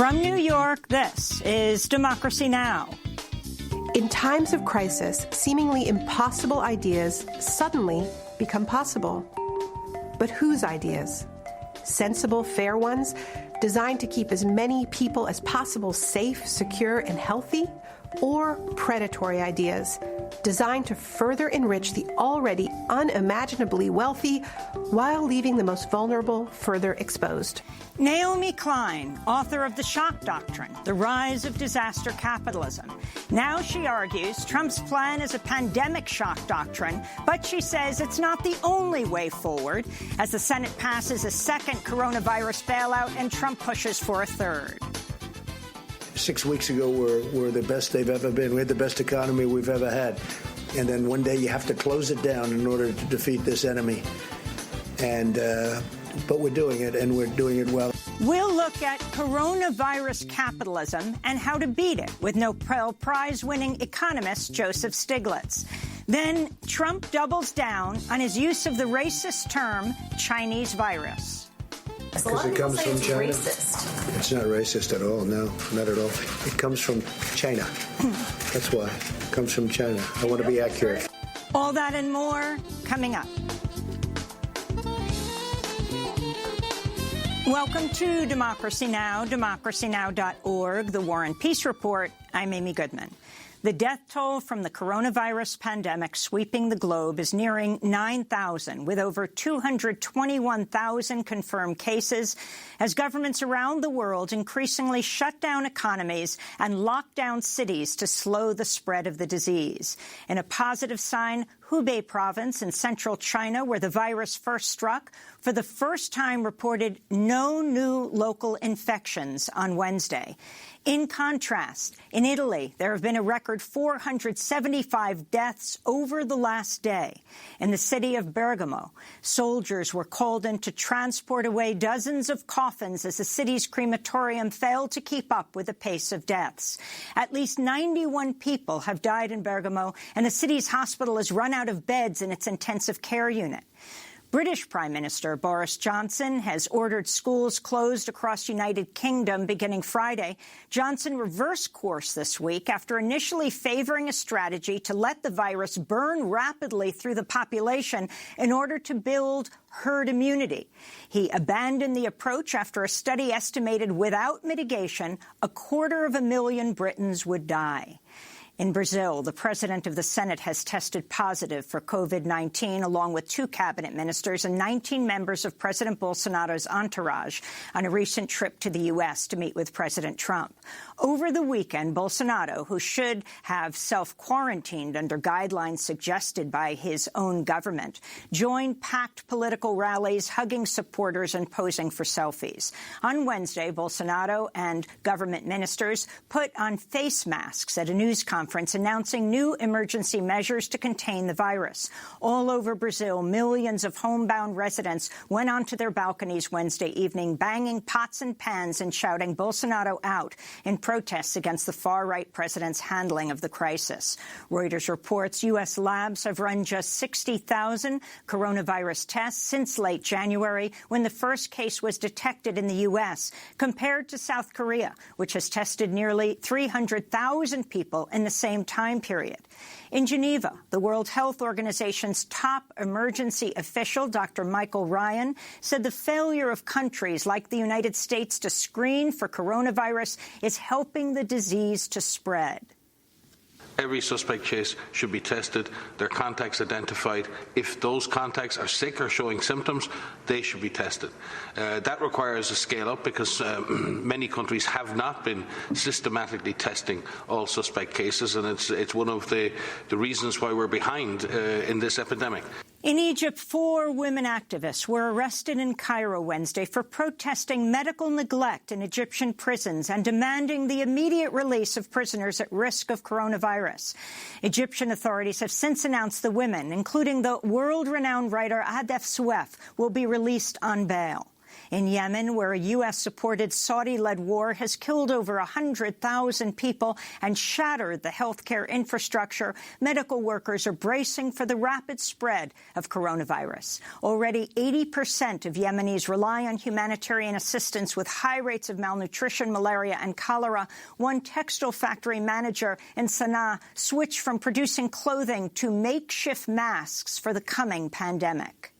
From New York, this is Democracy Now! In times of crisis, seemingly impossible ideas suddenly become possible. But whose ideas? Sensible, fair ones, designed to keep as many people as possible safe, secure, and healthy? Or predatory ideas, designed to further enrich the already unimaginably wealthy while leaving the most vulnerable further exposed? Naomi Klein, author of The Shock Doctrine, The Rise of Disaster Capitalism. Now she argues Trump's plan is a pandemic shock doctrine, but she says it's not the only way forward as the Senate passes a second coronavirus bailout and Trump pushes for a third. 6 weeks ago, we're the best they've ever been. We had the best economy we've ever had. And then one day you have to close it down in order to defeat this enemy. And but we're doing it, and we're doing it well. We'll look at coronavirus capitalism and how to beat it with Nobel Prize-winning economist Joseph Stiglitz. Then Trump doubles down on his use of the racist term Chinese virus. Because it comes from China. Racist. It's not racist at all. No, not at all. It comes from China. That's why. It comes from China. I want to be accurate. All that and more coming up. Welcome to Democracy Now!, democracynow.org, The War and Peace Report. I'm Amy Goodman. The death toll from the coronavirus pandemic sweeping the globe is nearing 9,000, with over 221,000 confirmed cases, as governments around the world increasingly shut down economies and lock down cities to slow the spread of the disease. In a positive sign, Hubei province in central China, where the virus first struck, for the first time reported no new local infections on Wednesday. In contrast, in Italy, there have been a record 475 deaths over the last day. In the city of Bergamo, soldiers were called in to transport away dozens of coffins as the city's crematorium failed to keep up with the pace of deaths. At least 91 people have died in Bergamo, and the city's hospital has run out of beds in its intensive care unit. British Prime Minister Boris Johnson has ordered schools closed across the United Kingdom beginning Friday. Johnson reversed course this week after initially favoring a strategy to let the virus burn rapidly through the population in order to build herd immunity. He abandoned the approach after a study estimated without mitigation, 250,000 Britons would die. In Brazil, the president of the Senate has tested positive for COVID-19, along with 2 cabinet ministers and 19 members of President Bolsonaro's entourage on a recent trip to the U.S. to meet with President Trump. Over the weekend, Bolsonaro, who should have self-quarantined under guidelines suggested by his own government, joined packed political rallies, hugging supporters and posing for selfies. On Wednesday, Bolsonaro and government ministers put on face masks at a news conference announcing new emergency measures to contain the virus. All over Brazil, millions of homebound residents went onto their balconies Wednesday evening, banging pots and pans and shouting Bolsonaro out in protests against the far-right president's handling of the crisis. Reuters reports U.S. labs have run just 60,000 coronavirus tests since late January, when the first case was detected in the U.S., compared to South Korea, which has tested nearly 300,000 people in the same time period. In Geneva, the World Health Organization's top emergency official, Dr. Michael Ryan, said the failure of countries like the United States to screen for coronavirus is helping the disease to spread. Every suspect case should be tested, their contacts identified. If those contacts are sick or showing symptoms, they should be tested. That requires a scale-up because many countries have not been systematically testing all suspect cases, and it's one of the reasons why we're behind in this epidemic. In Egypt, 4 women activists were arrested in Cairo Wednesday for protesting medical neglect in Egyptian prisons and demanding the immediate release of prisoners at risk of coronavirus. Egyptian authorities have since announced the women, including the world-renowned writer Adef Souef, will be released on bail. In Yemen, where a U.S.-supported Saudi-led war has killed over 100,000 people and shattered the healthcare infrastructure, medical workers are bracing for the rapid spread of coronavirus. Already 80% of Yemenis rely on humanitarian assistance, with high rates of malnutrition, malaria and cholera. One textile factory manager in Sana'a switched from producing clothing to makeshift masks for the coming pandemic.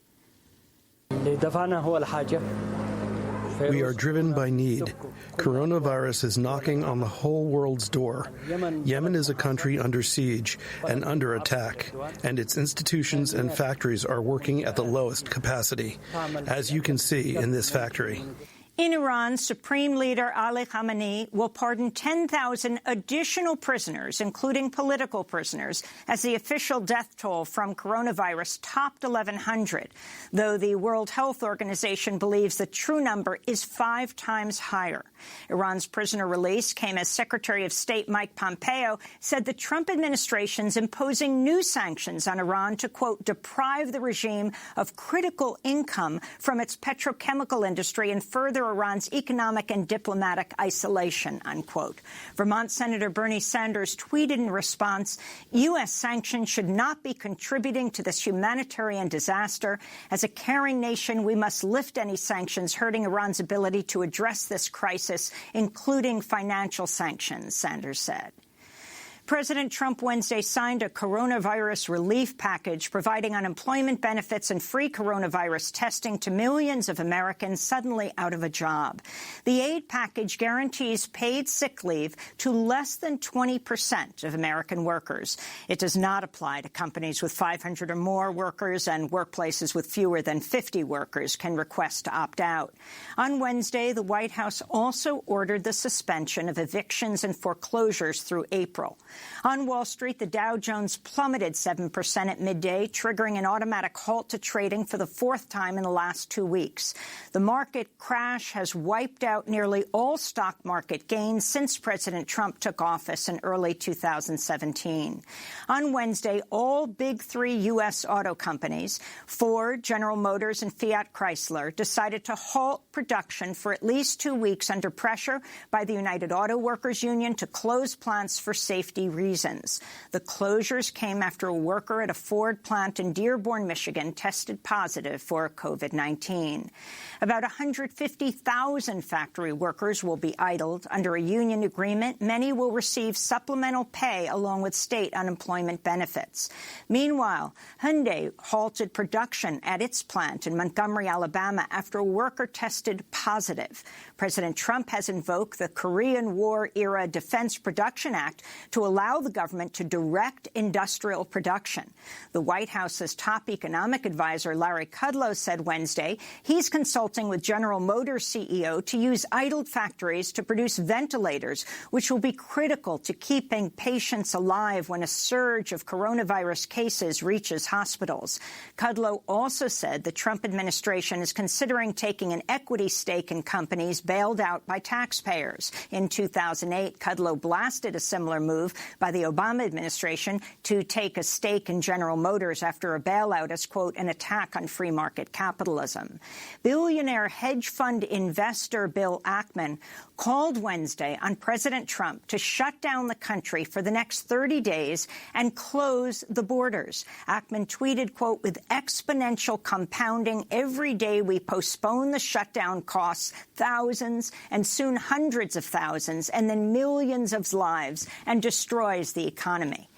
We are driven by need. Coronavirus is knocking on the whole world's door. Yemen is a country under siege and under attack, and its institutions and factories are working at the lowest capacity, as you can see in this factory. In Iran, Supreme Leader Ali Khamenei will pardon 10,000 additional prisoners, including political prisoners, as the official death toll from coronavirus topped 1,100, though the World Health Organization believes the true number is 5 times higher. Iran's prisoner release came as Secretary of State Mike Pompeo said the Trump administration's imposing new sanctions on Iran to, quote, deprive the regime of critical income from its petrochemical industry and further Iran's economic and diplomatic isolation, unquote. Vermont Senator Bernie Sanders tweeted in response, U.S. sanctions should not be contributing to this humanitarian disaster. As a caring nation, we must lift any sanctions hurting Iran's ability to address this crisis, including financial sanctions, Sanders said. President Trump Wednesday signed a coronavirus relief package providing unemployment benefits and free coronavirus testing to millions of Americans suddenly out of a job. The aid package guarantees paid sick leave to less than 20% of American workers. It does not apply to companies with 500 or more workers, and workplaces with fewer than 50 workers can request to opt out. On Wednesday, the White House also ordered the suspension of evictions and foreclosures through April. On Wall Street, the Dow Jones plummeted 7% at midday, triggering an automatic halt to trading for the 4th time in the last 2 weeks. The market crash has wiped out nearly all stock market gains since President Trump took office in early 2017. On Wednesday, all big 3 U.S. auto companies, Ford, General Motors, and Fiat Chrysler, decided to halt production for at least 2 weeks under pressure by the United Auto Workers Union to close plants for safety reasons. The closures came after a worker at a Ford plant in Dearborn, Michigan, tested positive for COVID-19. About 150,000 factory workers will be idled. Under a union agreement, many will receive supplemental pay along with state unemployment benefits. Meanwhile, Hyundai halted production at its plant in Montgomery, Alabama, after a worker tested positive. President Trump has invoked the Korean War-era Defense Production Act to allow the government to direct industrial production. The White House's top economic advisor, Larry Kudlow, said Wednesday he's consulting with General Motors CEO to use idled factories to produce ventilators, which will be critical to keeping patients alive when a surge of coronavirus cases reaches hospitals. Kudlow also said the Trump administration is considering taking an equity stake in companies bailed out by taxpayers. In 2008, Kudlow blasted a similar move by the Obama administration to take a stake in General Motors after a bailout as, quote, an attack on free market capitalism. Billionaire hedge fund investor Bill Ackman called Wednesday on President Trump to shut down the country for the next 30 days and close the borders. Ackman tweeted, quote, with exponential compounding, every day we postpone the shutdown costs thousands and soon hundreds of thousands and then millions of lives and destroys the economy.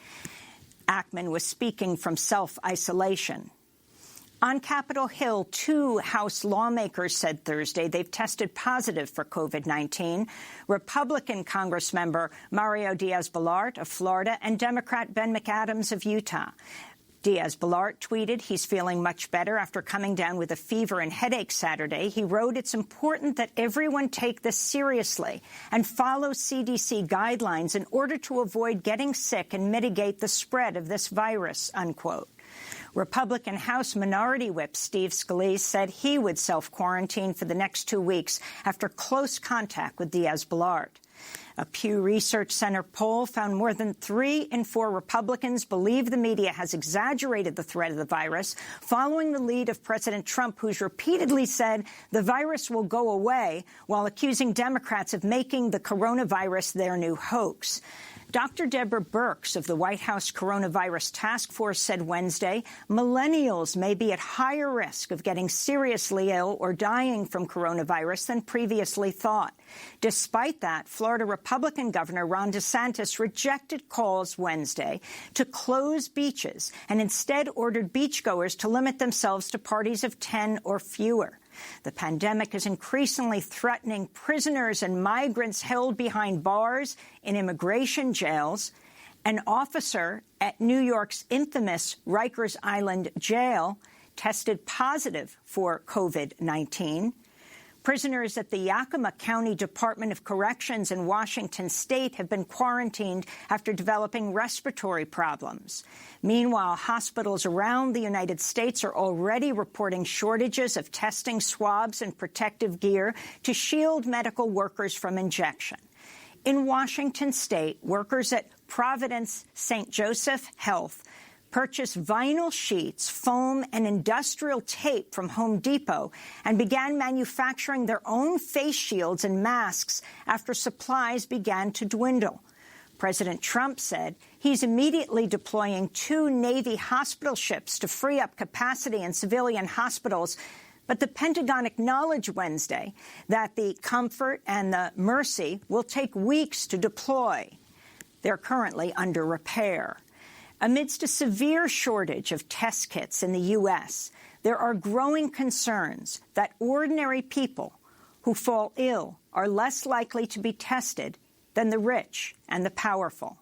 Ackman was speaking from self-isolation. On Capitol Hill, 2 House lawmakers said Thursday they've tested positive for COVID-19. Republican Congressmember Mario Diaz-Balart of Florida and Democrat Ben McAdams of Utah. Diaz-Balart tweeted he's feeling much better after coming down with a fever and headache Saturday. He wrote, it's important that everyone take this seriously and follow CDC guidelines in order to avoid getting sick and mitigate the spread of this virus, unquote. Republican House Minority Whip Steve Scalise said he would self-quarantine for the next 2 weeks after close contact with Diaz-Balart. A Pew Research Center poll found more than 3 in 4 Republicans believe the media has exaggerated the threat of the virus, following the lead of President Trump, who's repeatedly said the virus will go away, while accusing Democrats of making the coronavirus their new hoax. Dr. Deborah Birx of the White House Coronavirus Task Force said Wednesday millennials may be at higher risk of getting seriously ill or dying from coronavirus than previously thought. Despite that, Florida Republican Governor Ron DeSantis rejected calls Wednesday to close beaches and instead ordered beachgoers to limit themselves to parties of 10 or fewer. The pandemic is increasingly threatening prisoners and migrants held behind bars in immigration jails. An officer at New York's infamous Rikers Island jail tested positive for COVID-19. Prisoners at the Yakima County Department of Corrections in Washington state have been quarantined after developing respiratory problems. Meanwhile, hospitals around the United States are already reporting shortages of testing swabs and protective gear to shield medical workers from injection. In Washington state, workers at Providence St. Joseph Health purchased vinyl sheets, foam, and industrial tape from Home Depot and began manufacturing their own face shields and masks after supplies began to dwindle. President Trump said he's immediately deploying 2 Navy hospital ships to free up capacity in civilian hospitals. But the Pentagon acknowledged Wednesday that the Comfort and the Mercy will take weeks to deploy. They're currently under repair. Amidst a severe shortage of test kits in the U.S., there are growing concerns that ordinary people who fall ill are less likely to be tested than the rich and the powerful.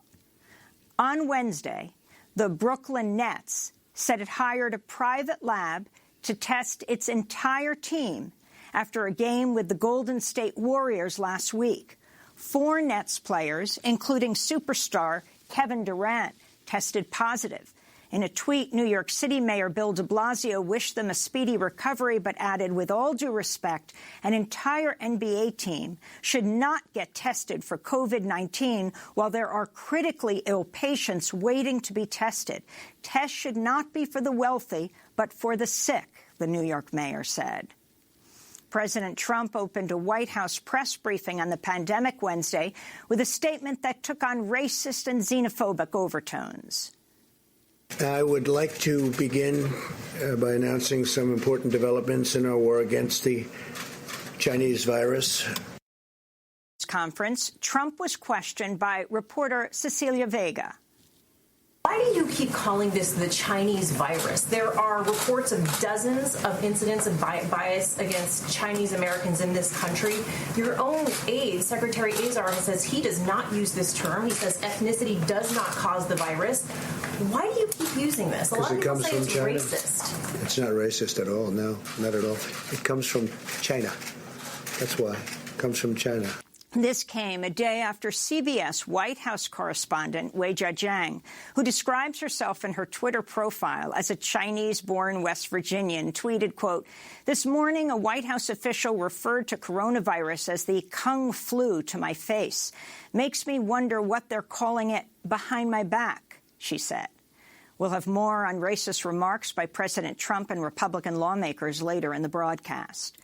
On Wednesday, the Brooklyn Nets said it hired a private lab to test its entire team after a game with the Golden State Warriors last week. 4 Nets players, including superstar Kevin Durant, tested positive. In a tweet, New York City Mayor Bill de Blasio wished them a speedy recovery, but added, with all due respect, an entire NBA team should not get tested for COVID-19 while there are critically ill patients waiting to be tested. Tests should not be for the wealthy, but for the sick, the New York mayor said. President Trump opened a White House press briefing on the pandemic Wednesday with a statement that took on racist and xenophobic overtones. I would like to begin by announcing some important developments in our war against the Chinese virus. Conference, Trump was questioned by reporter Cecilia Vega. Why do you keep calling this the Chinese virus? There are reports of dozens of incidents of bias against Chinese Americans in this country. Your own aide, Secretary Azar, says he does not use this term. He says ethnicity does not cause the virus. Why do you keep using this? A lot of people say it's racist. It's not racist at all. No, not at all. It comes from China. That's why. It comes from China. This came a day after CBS White House correspondent Wei Jiazhang, who describes herself in her Twitter profile as a Chinese-born West Virginian, tweeted, quote, "This morning, a White House official referred to coronavirus as the Kung flu to my face. Makes me wonder what they're calling it behind my back," she said. We'll have more on racist remarks by President Trump and Republican lawmakers later in the broadcast.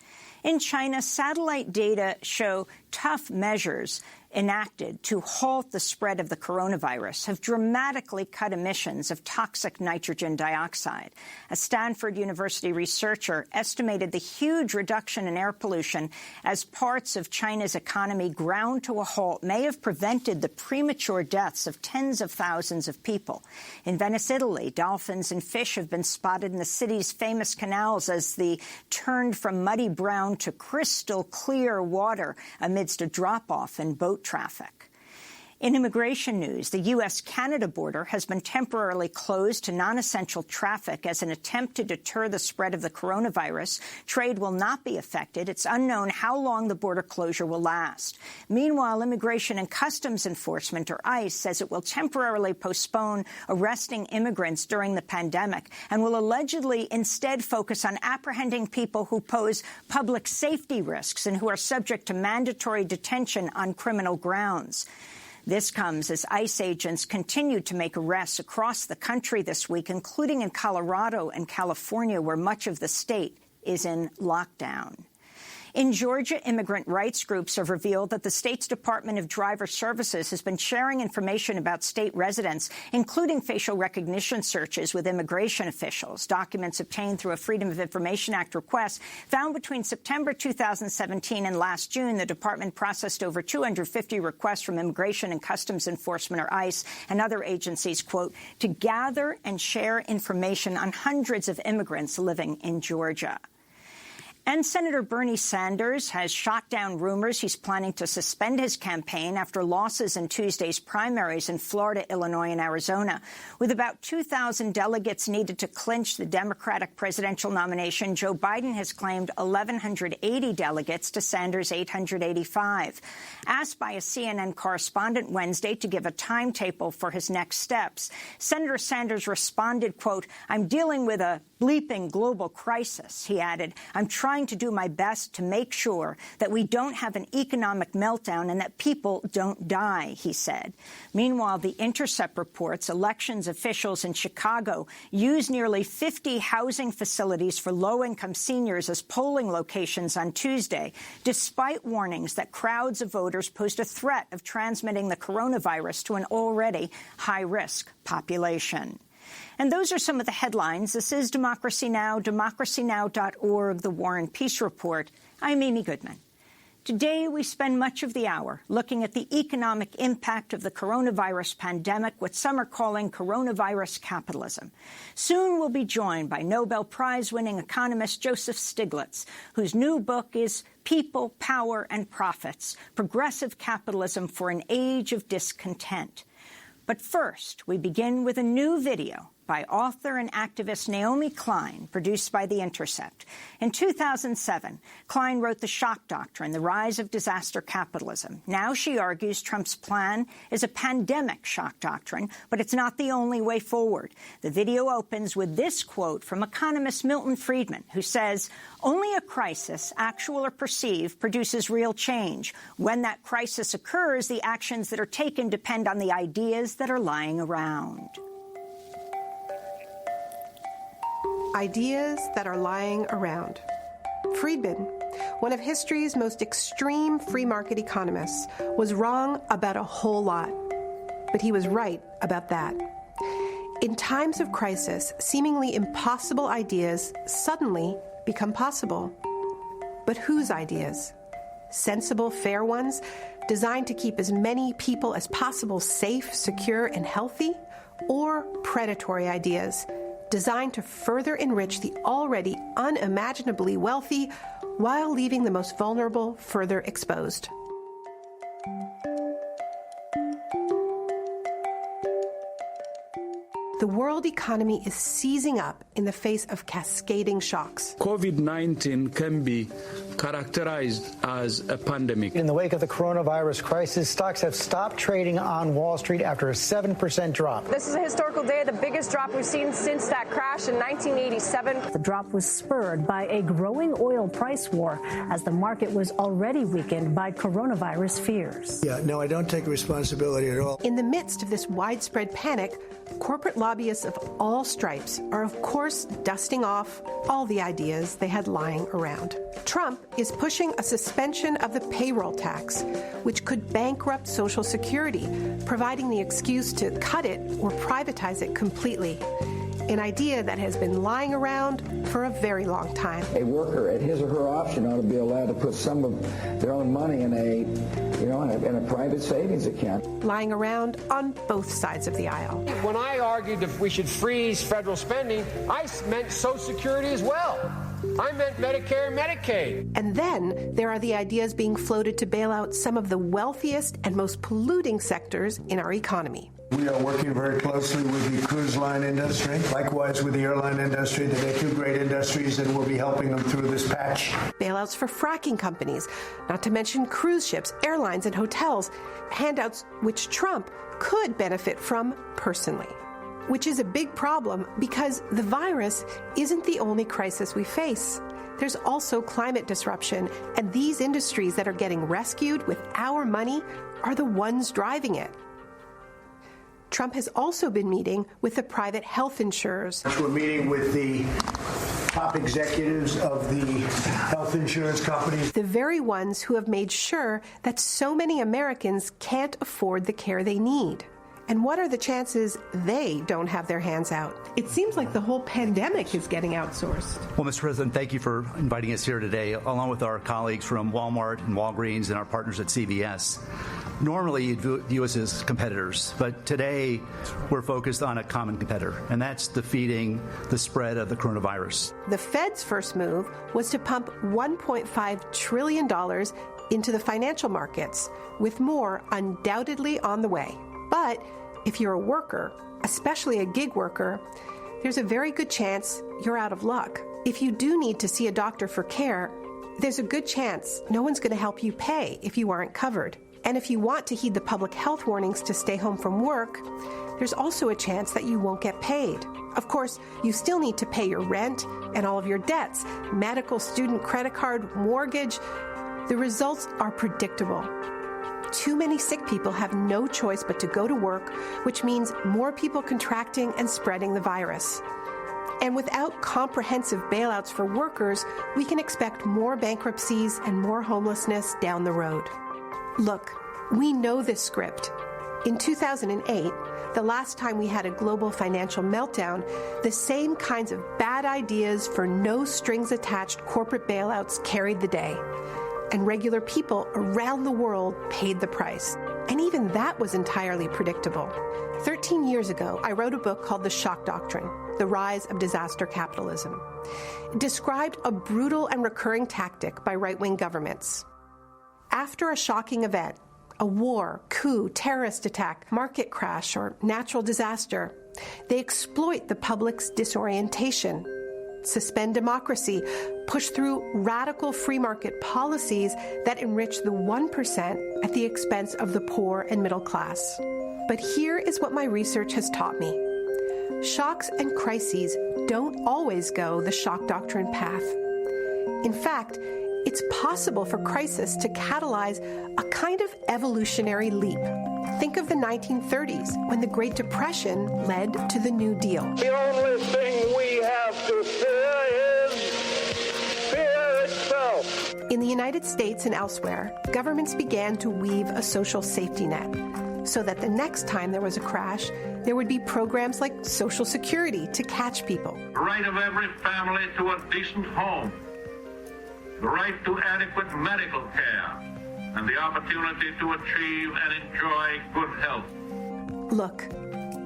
In China, satellite data show tough measures enacted to halt the spread of the coronavirus have dramatically cut emissions of toxic nitrogen dioxide. A Stanford University researcher estimated the huge reduction in air pollution as parts of China's economy ground to a halt may have prevented the premature deaths of tens of thousands of people. In Venice, Italy, dolphins and fish have been spotted in the city's famous canals as they turned from muddy brown to crystal clear water amidst a drop-off in boat traffic. In immigration news, the U.S.-Canada border has been temporarily closed to non-essential traffic as an attempt to deter the spread of the coronavirus. Trade will not be affected. It's unknown how long the border closure will last. Meanwhile, Immigration and Customs Enforcement, or ICE, says it will temporarily postpone arresting immigrants during the pandemic and will allegedly instead focus on apprehending people who pose public safety risks and who are subject to mandatory detention on criminal grounds. This comes as ICE agents continued to make arrests across the country this week, including in Colorado and California, where much of the state is in lockdown. In Georgia, immigrant rights groups have revealed that the state's Department of Driver Services has been sharing information about state residents, including facial recognition searches with immigration officials. Documents obtained through a Freedom of Information Act request found between September 2017 and last June, the department processed over 250 requests from Immigration and Customs Enforcement, or ICE, and other agencies, quote, to gather and share information on hundreds of immigrants living in Georgia. And Senator Bernie Sanders has shot down rumors he's planning to suspend his campaign after losses in Tuesday's primaries in Florida, Illinois, and Arizona. With about 2,000 delegates needed to clinch the Democratic presidential nomination, Joe Biden has claimed 1,180 delegates to Sanders' 885. Asked by a CNN correspondent Wednesday to give a timetable for his next steps, Senator Sanders responded, quote, "I'm dealing with a bleeping global crisis," he added. "I'm trying to do my best to make sure that we don't have an economic meltdown and that people don't die," he said. Meanwhile, The Intercept reports elections officials in Chicago used nearly 50 housing facilities for low-income seniors as polling locations on Tuesday, despite warnings that crowds of voters posed a threat of transmitting the coronavirus to an already high-risk population. And those are some of the headlines. This is Democracy Now!, democracynow.org, The War and Peace Report. I'm Amy Goodman. Today, we spend much of the hour looking at the economic impact of the coronavirus pandemic, what some are calling coronavirus capitalism. Soon, we'll be joined by Nobel Prize-winning economist Joseph Stiglitz, whose new book is People, Power, and Profits: Progressive Capitalism for an Age of Discontent. But first, we begin with a new video by author and activist Naomi Klein, produced by The Intercept. In 2007, Klein wrote The Shock Doctrine, The Rise of Disaster Capitalism. Now she argues Trump's plan is a pandemic shock doctrine, but it's not the only way forward. The video opens with this quote from economist Milton Friedman, who says, "Only a crisis, actual or perceived, produces real change. When that crisis occurs, the actions that are taken depend on the ideas that are lying around." Ideas that are lying around. Friedman, one of history's most extreme free market economists, was wrong about a whole lot. But he was right about that. In times of crisis, seemingly impossible ideas suddenly become possible. But whose ideas? Sensible, fair ones, designed to keep as many people as possible safe, secure, and healthy? Or predatory ideas, designed to further enrich the already unimaginably wealthy while leaving the most vulnerable further exposed? The world economy is seizing up in the face of cascading shocks. COVID-19 can be characterized as a pandemic. In the wake of the coronavirus crisis, stocks have stopped trading on Wall Street after a 7% drop. This is a historical day, the biggest drop we've seen since that crash in 1987. The drop was spurred by a growing oil price war as the market was already weakened by coronavirus fears. Yeah, no, I don't take responsibility at all. In the midst of this widespread panic, corporate lobbyists of all stripes are, of course, dusting off all the ideas they had lying around. Trump is pushing a suspension of the payroll tax, which could bankrupt Social Security, providing the excuse to cut it or privatize it completely. An idea that has been lying around for a very long time. A worker at his or her option ought to be allowed to put some of their own money in a private savings account. Lying around on both sides of the aisle. When I argued that we should freeze federal spending, I meant Social Security as well. I meant Medicare and Medicaid. And then there are the ideas being floated to bail out some of the wealthiest and most polluting sectors in our economy. We are working very closely with the cruise line industry, likewise with the airline industry. They're two great industries, and we'll be helping them through this patch. Bailouts for fracking companies, not to mention cruise ships, airlines, and hotels. Handouts which Trump could benefit from personally. Which is a big problem because the virus isn't the only crisis we face. There's also climate disruption, and these industries that are getting rescued with our money are the ones driving it. Trump has also been meeting with the private health insurers. We're meeting with the top executives of the health insurance companies. The very ones who have made sure that so many Americans can't afford the care they need. And what are the chances they don't have their hands out? It seems like the whole pandemic is getting outsourced. Well, Mr. President, thank you for inviting us here today, along with our colleagues from Walmart and Walgreens and our partners at CVS. Normally, you'd view us as competitors, but today we're focused on a common competitor, and that's defeating the spread of the coronavirus. The Fed's first move was to pump $1.5 trillion into the financial markets, with more undoubtedly on the way. But if you're a worker, especially a gig worker, there's a very good chance you're out of luck. If you do need to see a doctor for care, there's a good chance no one's going to help you pay if you aren't covered. And if you want to heed the public health warnings to stay home from work, there's also a chance that you won't get paid. Of course, you still need to pay your rent and all of your debts, medical, student credit card, mortgage. The results are predictable. Too many sick people have no choice but to go to work, which means more people contracting and spreading the virus. And without comprehensive bailouts for workers, we can expect more bankruptcies and more homelessness down the road. Look, we know this script. In 2008, the last time we had a global financial meltdown, the same kinds of bad ideas for no-strings-attached corporate bailouts carried the day. And regular people around the world paid the price. And even that was entirely predictable. 13 years ago, I wrote a book called The Shock Doctrine, The Rise of Disaster Capitalism. It described a brutal and recurring tactic by right-wing governments. After a shocking event, a war, coup, terrorist attack, market crash, or natural disaster, they exploit the public's disorientation, suspend democracy, push through radical free market policies that enrich the 1% at the expense of the poor and middle class. But here is what my research has taught me. Shocks and crises don't always go the shock doctrine path. In fact, it's possible for crisis to catalyze a kind of evolutionary leap. Think of the 1930s, when the Great Depression led to the New Deal. The only thing we have to fear is fear itself. In the United States and elsewhere, governments began to weave a social safety net so that the next time there was a crash, there would be programs like Social Security to catch people. The right of every family to a decent home. The right to adequate medical care, and the opportunity to achieve and enjoy good health. Look,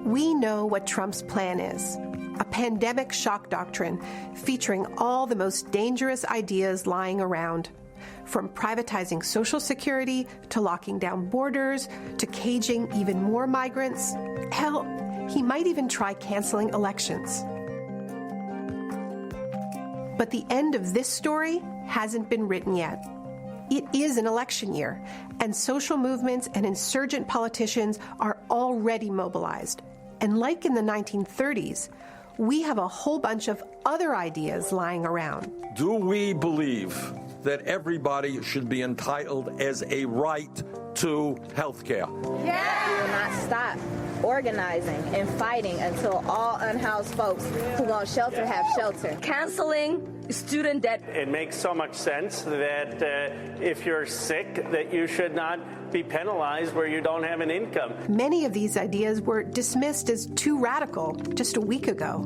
we know what Trump's plan is. A pandemic shock doctrine featuring all the most dangerous ideas lying around. From privatizing Social Security, to locking down borders, to caging even more migrants. Hell, he might even try canceling elections. But the end of this story hasn't been written yet. It is an election year, and social movements and insurgent politicians are already mobilized. And like in the 1930s, we have a whole bunch of other ideas lying around. Do we believe that everybody should be entitled as a right to health care? Yeah. We will not stop organizing and fighting until all unhoused folks who want shelter have shelter. Canceling student debt. It makes so much sense that if you're sick, that you should not be penalized where you don't have an income. Many of these ideas were dismissed as too radical just a week ago.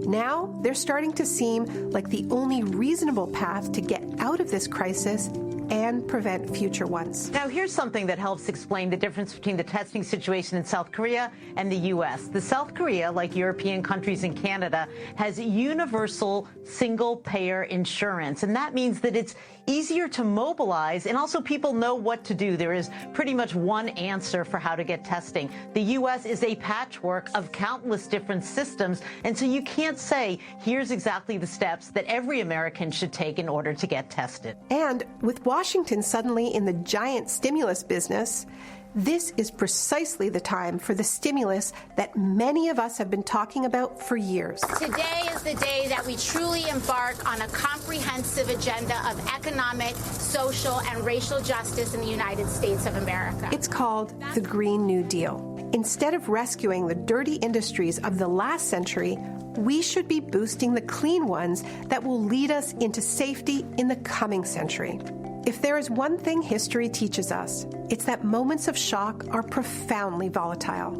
Now they're starting to seem like the only reasonable path to get out of this crisis and prevent future ones. Now, here's something that helps explain the difference between the testing situation in South Korea and the U.S. South Korea, like European countries and Canada, has universal single-payer insurance, and that means that it's easier to mobilize, and also people know what to do. There is pretty much one answer for how to get testing. The U.S. is a patchwork of countless different systems, and so you can't say, here's exactly the steps that every American should take in order to get tested. And with Washington suddenly in the giant stimulus business, this is precisely the time for the stimulus that many of us have been talking about for years. Today is the day that we truly embark on a comprehensive agenda of economic, social, and racial justice in the United States of America. It's called the Green New Deal. Instead of rescuing the dirty industries of the last century, we should be boosting the clean ones that will lead us into safety in the coming century. If there is one thing history teaches us, it's that moments of shock are profoundly volatile.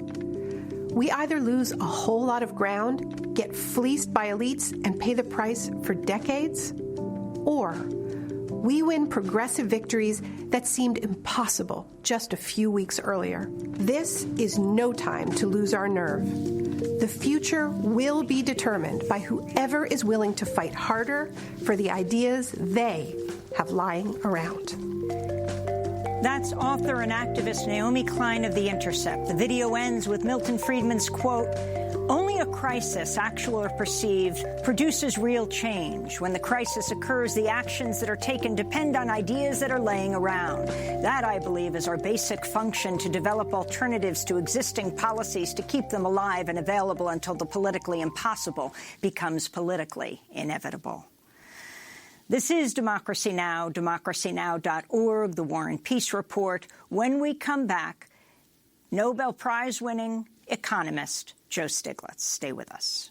We either lose a whole lot of ground, get fleeced by elites, and pay the price for decades, or we win progressive victories that seemed impossible just a few weeks earlier. This is no time to lose our nerve. The future will be determined by whoever is willing to fight harder for the ideas they have lying around. That's author and activist Naomi Klein of The Intercept. The video ends with Milton Friedman's quote, "Only a crisis, actual or perceived, produces real change. When the crisis occurs, the actions that are taken depend on ideas that are laying around. That, I believe, is our basic function, to develop alternatives to existing policies, to keep them alive and available until the politically impossible becomes politically inevitable." This is Democracy Now!, democracynow.org, The War and Peace Report. When we come back, Nobel Prize-winning economist Joe Stiglitz. Stay with us.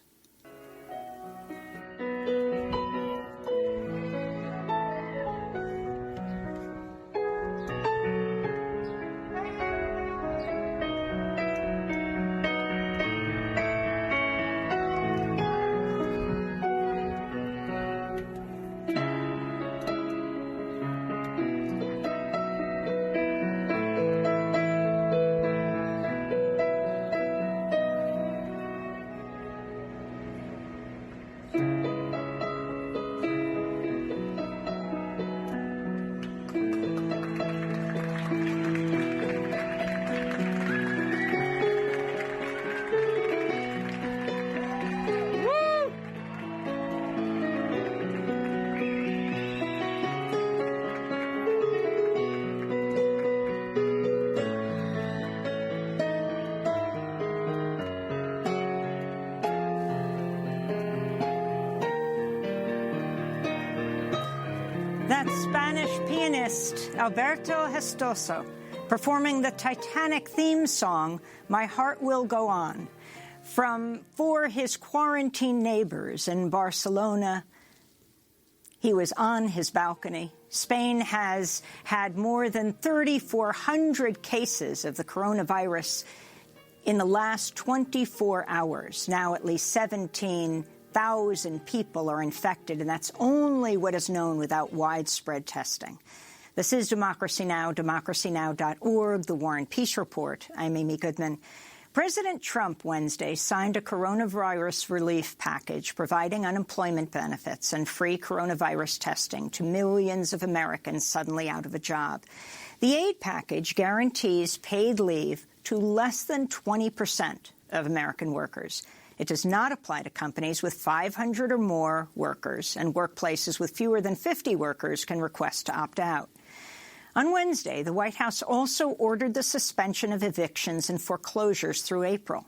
That's Spanish pianist Alberto Gestoso performing the Titanic theme song, My Heart Will Go On, for his quarantine neighbors in Barcelona. He was on his balcony. Spain has had more than 3,400 cases of the coronavirus in the last 24 hours. Now at least 17,000 people are infected, and that's only what is known without widespread testing. This is Democracy Now!, democracynow.org, The War and Peace Report. I'm Amy Goodman. President Trump Wednesday signed a coronavirus relief package providing unemployment benefits and free coronavirus testing to millions of Americans suddenly out of a job. The aid package guarantees paid leave to less than 20% of American workers. It does not apply to companies with 500 or more workers, and workplaces with fewer than 50 workers can request to opt out. On Wednesday, the White House also ordered the suspension of evictions and foreclosures through April.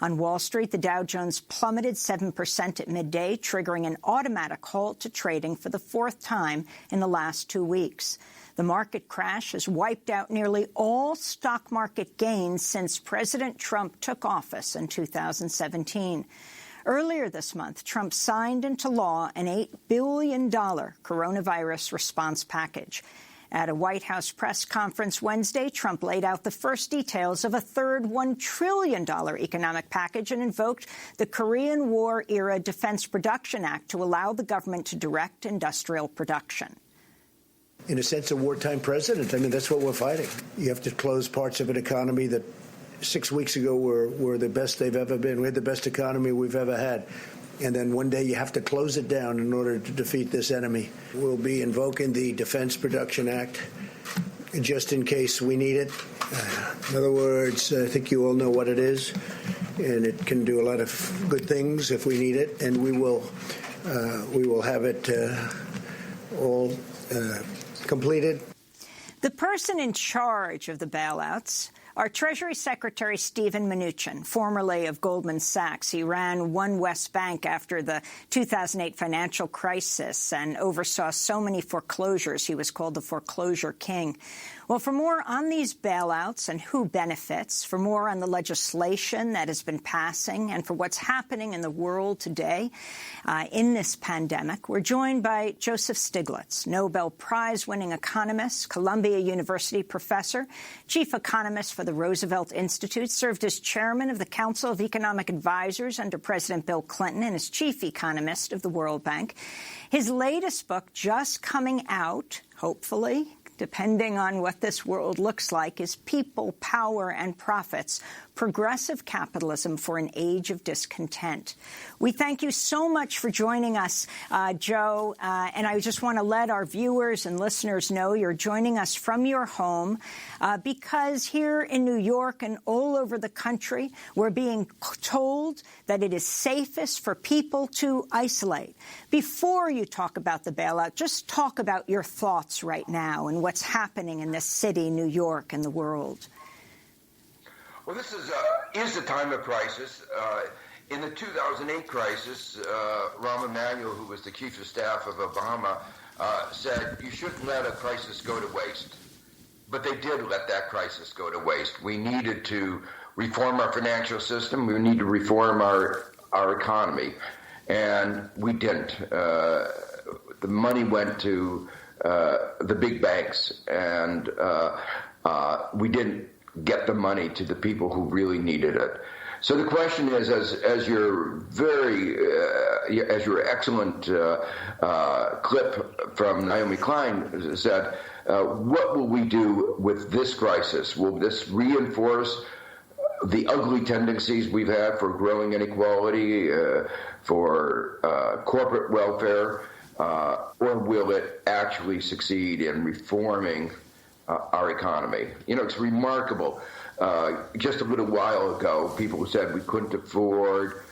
On Wall Street, the Dow Jones plummeted 7% at midday, triggering an automatic halt to trading for the fourth time in the last 2 weeks. The market crash has wiped out nearly all stock market gains since President Trump took office in 2017. Earlier this month, Trump signed into law an $8 billion coronavirus response package. At a White House press conference Wednesday, Trump laid out the first details of a third $1 trillion economic package and invoked the Korean War-era Defense Production Act to allow the government to direct industrial production. in a sense, a wartime president. I mean, that's what we're fighting. You have to close parts of an economy that 6 weeks ago were the best they've ever been. We had the best economy we've ever had. And then one day you have to close it down in order to defeat this enemy. We'll be invoking the Defense Production Act just in case we need it. In other words, I think you all know what it is, and it can do a lot of good things if we need it, and we will have it all completed. The person in charge of the bailouts are Treasury Secretary Steven Mnuchin, formerly of Goldman Sachs. He ran One West Bank after the 2008 financial crisis and oversaw so many foreclosures. He was called the foreclosure king. Well, for more on these bailouts and who benefits, for more on the legislation that has been passing, and for what's happening in the world today in this pandemic, we're joined by Joseph Stiglitz, Nobel Prize-winning economist, Columbia University professor, chief economist for the Roosevelt Institute, served as chairman of the Council of Economic Advisors under President Bill Clinton, and as chief economist of the World Bank. His latest book, just coming out, hopefully, depending on what this world looks like, is People, Power, and Profits, Progressive Capitalism for an Age of Discontent. We thank you so much for joining us, Joe, and I just want to let our viewers and listeners know you're joining us from your home because here in New York and all over the country, we're being told that it is safest for people to isolate. Before you talk about the bailout, just talk about your thoughts right now and what's happening in this city, New York, and the world. Well, this is a time of crisis. In the 2008 crisis, Rahm Emanuel, who was the chief of staff of Obama, said you shouldn't let a crisis go to waste. But they did let that crisis go to waste. We needed to reform our financial system. We need to reform our economy. And we didn't. The money went to the big banks, and we didn't get the money to the people who really needed it. So the question is, as your excellent clip from Naomi Klein said, what will we do with this crisis? Will this reinforce the ugly tendencies we've had for growing inequality, for corporate welfare, or will it actually succeed in reforming our economy? You know, it's remarkable. Just a little while ago, people said we couldn't afford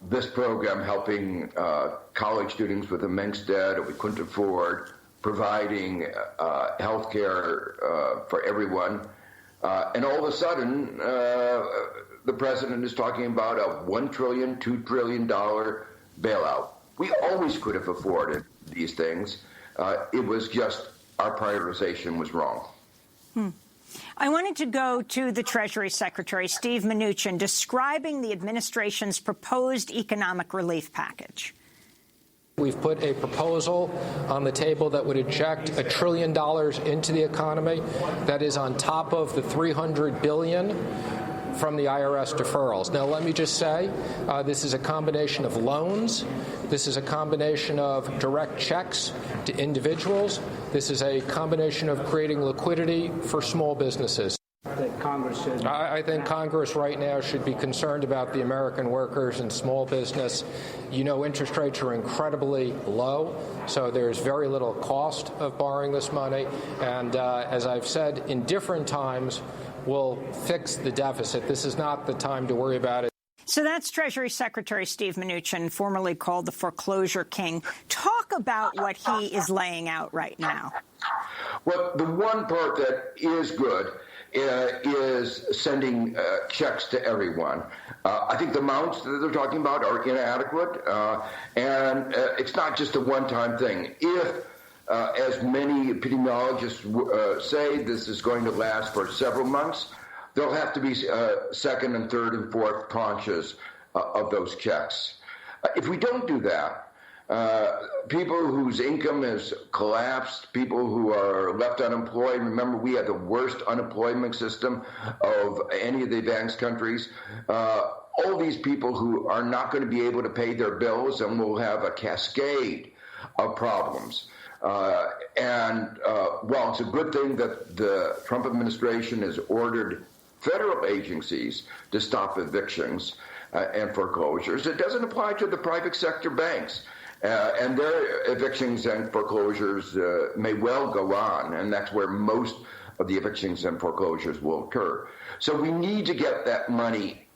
this program helping college students with immense debt, or we couldn't afford providing health care for everyone. And all of a sudden, the president is talking about a $1 trillion, $2 trillion bailout. We always could have afforded these things. It was just our prioritization was wrong. I wanted to go to the Treasury Secretary, Steve Mnuchin, describing the administration's proposed economic relief package. We've put a proposal on the table that would inject $1 trillion into the economy. That is on top of the $300 billion from the IRS deferrals. Now, let me just say, this is a combination of loans. This is a combination of direct checks to individuals. This is a combination of creating liquidity for small businesses. I think Congress right now should be concerned about the American workers and small business. You know, interest rates are incredibly low, so there's very little cost of borrowing this money. And as I've said, in different times, we'll fix the deficit. This is not the time to worry about it. So that's Treasury Secretary Steve Mnuchin, formerly called the foreclosure king. Talk about what he is laying out right now. Well, the one part that is good is sending checks to everyone. I think the amounts that they're talking about are inadequate, and it's not just a one-time thing. If, as many epidemiologists say, this is going to last for several months, there'll have to be second and third and fourth tranches of those checks. If we don't do that, people whose income has collapsed, people who are left unemployed. Remember, we have the worst unemployment system of any of the advanced countries. All these people who are not going to be able to pay their bills, and will have a cascade of problems. While it's a good thing that the Trump administration has ordered federal agencies to stop evictions and foreclosures, it doesn't apply to the private sector banks. And their evictions and foreclosures may well go on, and that's where most of the evictions and foreclosures will occur. So we need to get that money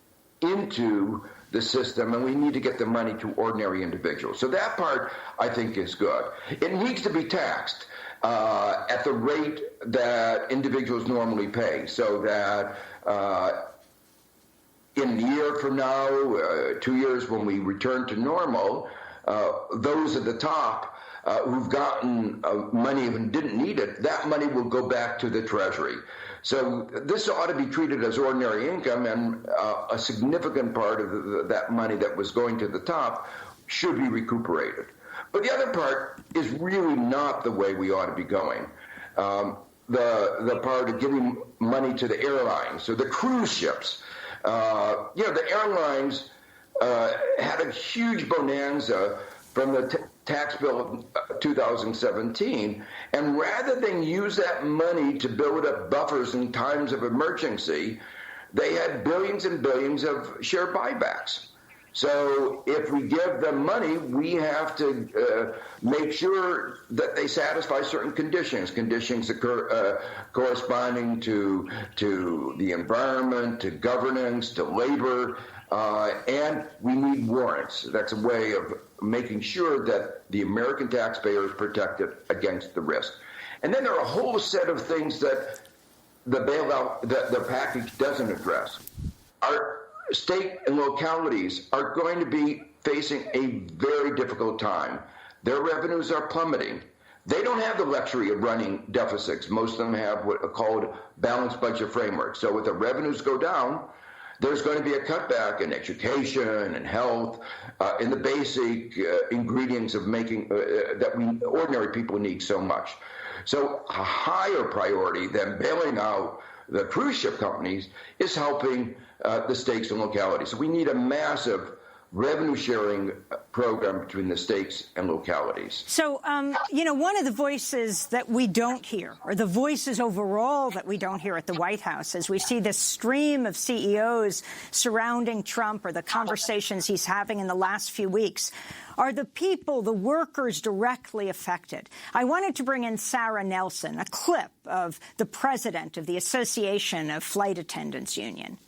into the system, and we need to get the money to ordinary individuals. So that part, I think, is good. It needs to be taxed at the rate that individuals normally pay, so that in a year from now, 2 years when we return to normal, those at the top who've gotten money and didn't need it, that money will go back to the Treasury. So this ought to be treated as ordinary income, and a significant part of that money that was going to the top should be recuperated. But the other part is really not the way we ought to be going. The part of giving money to the airlines, so the cruise ships. The airlines had a huge bonanza from the tax bill of 2017, and rather than use that money to build up buffers in times of emergency, they had billions and billions of share buybacks. So if we give them money, we have to make sure that they satisfy certain conditions corresponding to the environment, to governance, to labor, and we need warrants. That's a way of making sure that the American taxpayer is protected against the risk. And then there are a whole set of things that the bailout, the package doesn't address. Our state and localities are going to be facing a very difficult time. Their revenues are plummeting. They don't have the luxury of running deficits. Most of them have what are called balanced budget frameworks. So if the revenues go down, there's going to be a cutback in education and health, in the basic ingredients of making that we ordinary people need so much. So a higher priority than bailing out the cruise ship companies is helping the states and localities. So we need a massive revenue-sharing program between the states and localities. So, one of the voices that we don't hear, or the voices overall that we don't hear at the White House, as we see this stream of CEOs surrounding Trump or the conversations he's having in the last few weeks, are the people, the workers directly affected. I wanted to bring in Sarah Nelson, a clip of the president of the Association of Flight Attendants Union.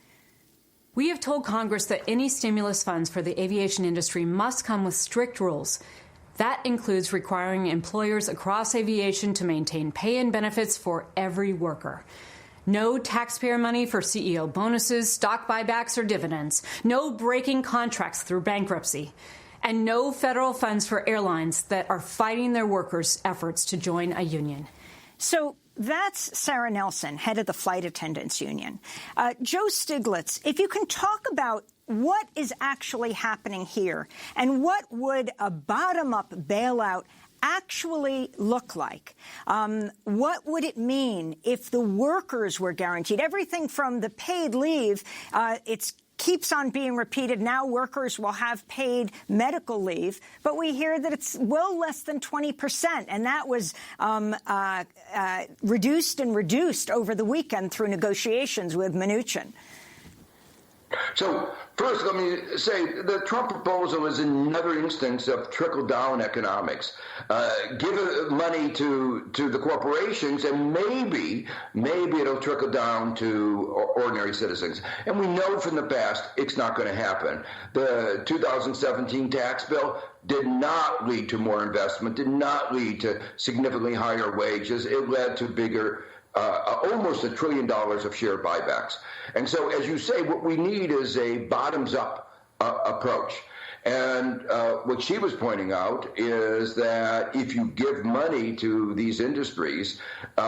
We have told Congress that any stimulus funds for the aviation industry must come with strict rules. That includes requiring employers across aviation to maintain pay and benefits for every worker. No taxpayer money for CEO bonuses, stock buybacks, or dividends. No breaking contracts through bankruptcy. And no federal funds for airlines that are fighting their workers' efforts to join a union. So that's Sarah Nelson, head of the Flight Attendants Union. Joe Stiglitz, if you can talk about what is actually happening here and what would a bottom-up bailout actually look like? What would it mean if the workers were guaranteed everything from the paid leave? It's keeps on being repeated. Now workers will have paid medical leave, but we hear that it's well less than 20%, and that was reduced over the weekend through negotiations with Mnuchin. So first, let me say the Trump proposal is another instance of trickle-down economics. Give money to the corporations, and maybe it'll trickle down to ordinary citizens. And we know from the past it's not going to happen. The 2017 tax bill did not lead to more investment, did not lead to significantly higher wages. It led to bigger almost $1 trillion of share buybacks. And so, as you say, what we need is a bottoms-up approach. And what she was pointing out is that if you give money to these industries, they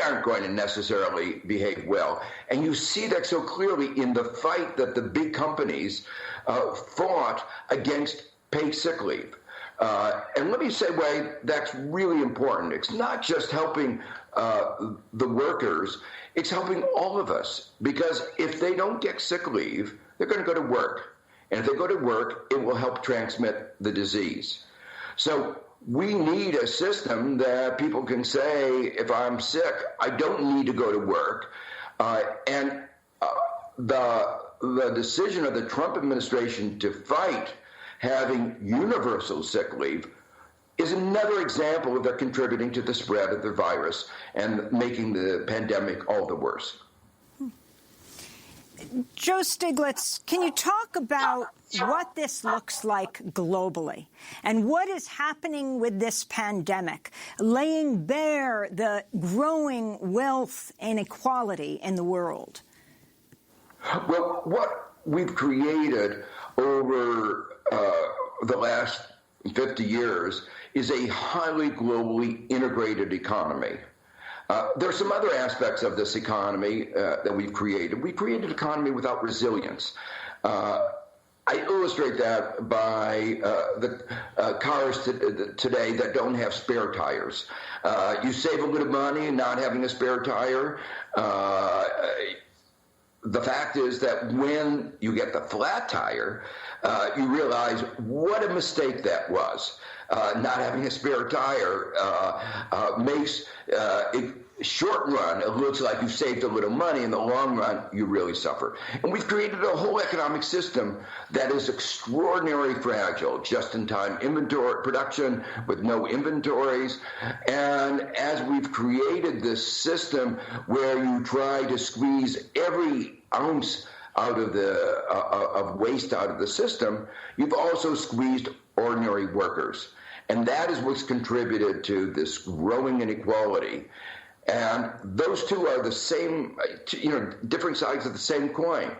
aren't going to necessarily behave well. And you see that so clearly in the fight that the big companies fought against paid sick leave. And let me say why that's really important. It's not just helping the workers, it's helping all of us. Because if they don't get sick leave, they're going to go to work. And if they go to work, it will help transmit the disease. So we need a system that people can say, if I'm sick, I don't need to go to work. And the decision of the Trump administration to fight having universal sick leave is another example of their contributing to the spread of the virus and making the pandemic all the worse. Joe Stiglitz, can you talk about what this looks like globally and what is happening with this pandemic, laying bare the growing wealth inequality in the world? Well, what we've created over the last 50 years is a highly globally integrated economy. There are some other aspects of this economy that we've created. We created an economy without resilience. I illustrate that by the cars today that don't have spare tires. You save a little money not having a spare tire. The fact is that when you get the flat tire, you realize what a mistake that was. Not having a spare tire makes it short run, it looks like you've saved a little money. In the long run, you really suffer. And we've created a whole economic system that is extraordinarily fragile, just-in-time inventory production with no inventories. And as we've created this system where you try to squeeze every ounce out of of waste out of the system, you've also squeezed ordinary workers. And that is what's contributed to this growing inequality. And those two are the same, different sides of the same coin.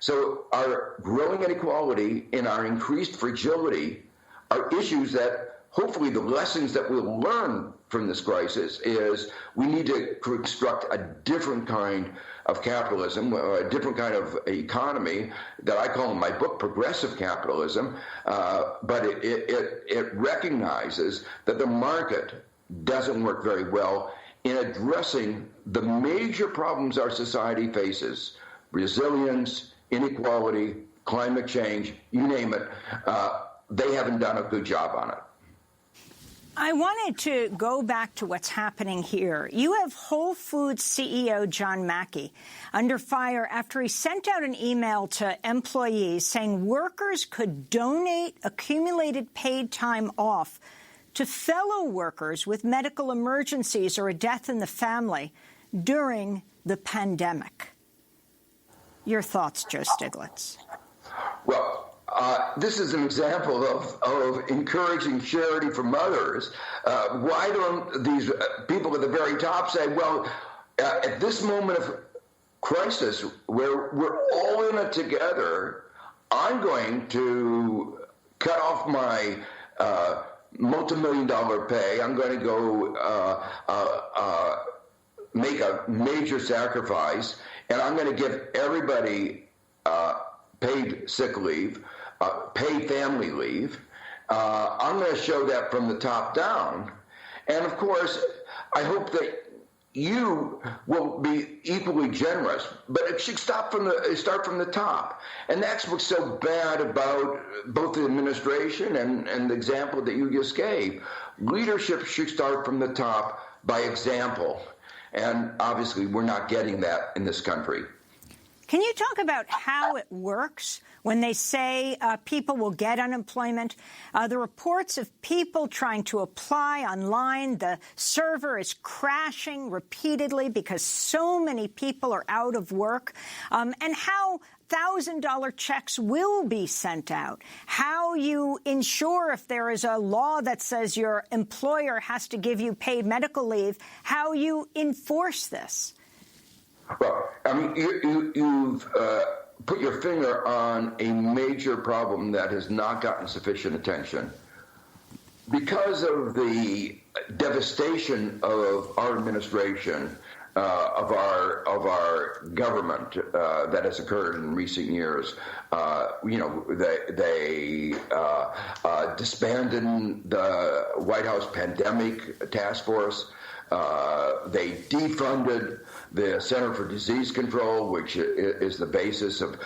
So our growing inequality and our increased fragility are issues that hopefully the lessons that we'll learn from this crisis is we need to construct a different kind of capitalism, a different kind of economy that I call in my book progressive capitalism, but it recognizes that the market doesn't work very well in addressing the major problems our society faces: resilience, inequality, climate change, you name it. They haven't done a good job on it. I wanted to go back to what's happening here. You have Whole Foods CEO John Mackey under fire after he sent out an email to employees saying workers could donate accumulated paid time off to fellow workers with medical emergencies or a death in the family during the pandemic. Your thoughts, Joe Stiglitz? Well, this is an example of encouraging charity from others. Why don't these people at the very top say, well, at this moment of crisis where we're all in it together, I'm going cut off my multi-million-dollar pay. I'm going to go make a major sacrifice, and I'm going to give everybody paid sick leave, paid family leave. I'm going to show that from the top down. And, of course, I hope that you will be equally generous, but it should start from the top. And that's what's so bad about both the administration and the example that you just gave. Leadership should start from the top by example. And obviously, we're not getting that in this country. Can you talk about how it works when they say people will get unemployment? The reports of people trying to apply online, the server is crashing repeatedly because so many people are out of work, and how $1,000 checks will be sent out, how you ensure if there is a law that says your employer has to give you paid medical leave, how you enforce this. Well, I mean, you've put your finger on a major problem that has not gotten sufficient attention. Because of the devastation of our administration, of our government that has occurred in recent years, they disbanded the White House pandemic task force. They defunded the Center for Disease Control, which is the basis of